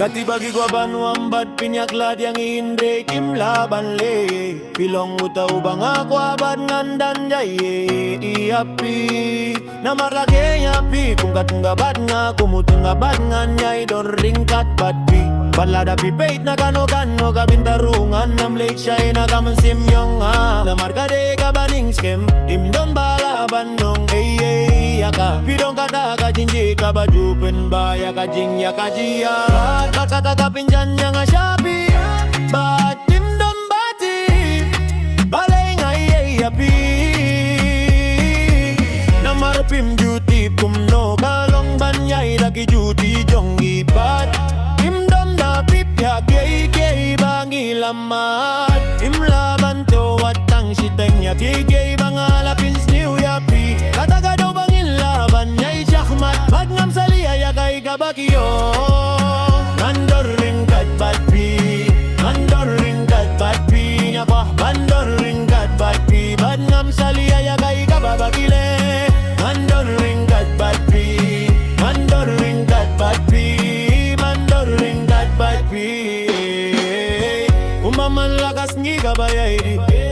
Gati bagi gua banuambat pinyaklad yang inde kim laban le pilong utau bang aku abad ngandan jaye iapi nama lagi nyapi kungkat ngabad ngaku mutu ngabad nganyai don ringkat badbi balada pipeit na kano kabintarungan na Malaysia na kamansim yung na marka de kabaning skem dimdon balaban nong yaka pidong kata kajinji kabajupen baya kajing ya kajia kata kapinjan yang asyapi bat dimdon bati balay ngay api namar pim juti kumno kalong banyay lagi juti jong ibat dimdon na pip ya gay bangilamat imlaban to watang siteng ya gay bangalapin sniw yapi kata gado bangilaban nyay syahmat bagngam salia ya kay kabakyo mandor ringkat batpi mandor ringkat batpi nyapah mandor ringkat batpi bagngam salia ya kay kababakile mandor ringkat batpi mandor ringkat batpi mandor ringkat batpi umaman lakas ngi kabayay di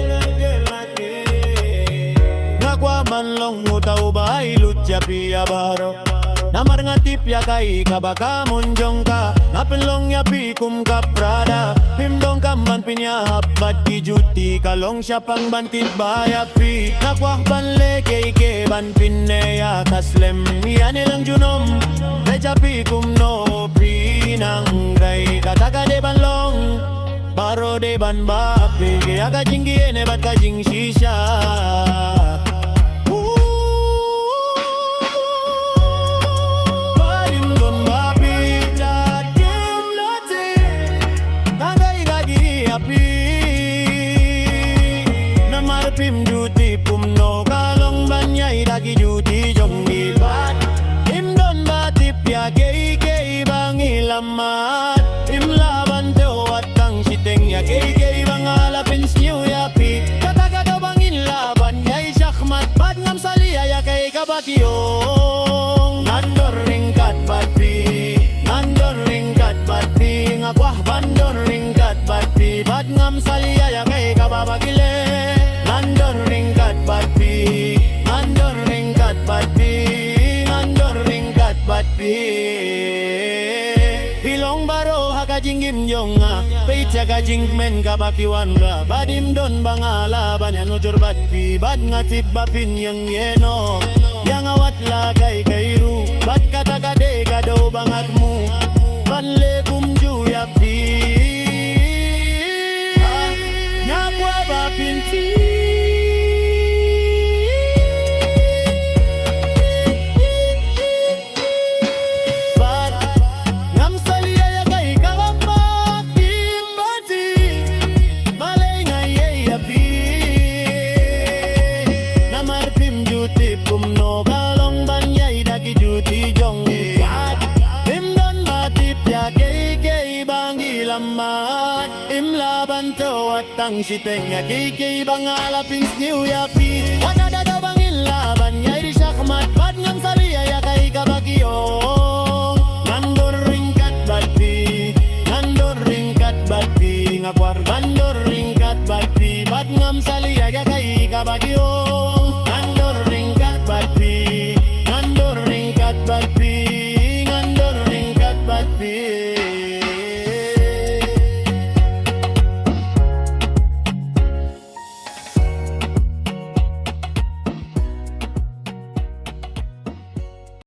ngakwa manlong utau bahay lutya piya baro namar ngatip ya kai kabaka munjong ka napelong ya pikum kaprada pimdong kamban pinya bat kijuti kalong syapang bantit bayapi nakwah banle ke ban pinne ya kaslem ya nilang junom reja pikum no pinang rai kataka de banlong baro de ban bapi ya kajing giene bat kajing shisha pim juti pumno kalong banyay dagi juti jong ibat imdon batip ya gay bangilamat imlaban teo watang siteng ya gay bangalapin sniw yapi kata daw bangilaban yay syahmat badngam salia ya kay kabakyong nandor ringkat batpi ngakwah bandor ringkat batpi badngam salia ya kay kababakile mandor ringkat batpi mandor ringkat batpi mandor ringkat batpi pilong baro hakajing gimjong peitya kajing men kabakiwan ka badim don bangalaban yang ujur batpi bad ngatip bapin yang yeno yang awat lagay kairu bat kata kade kado bangatmu banle kumju yapi nyakwa bapinti imlaban to watang siteng ya kay bangalapin sniw yapi wana dadaw bangilaban yay di syahmat badngam salia ya kay kabakyong mandor ringkat batpi ngakwar mandor ringkat batpi badngam salia ya kay kabakyo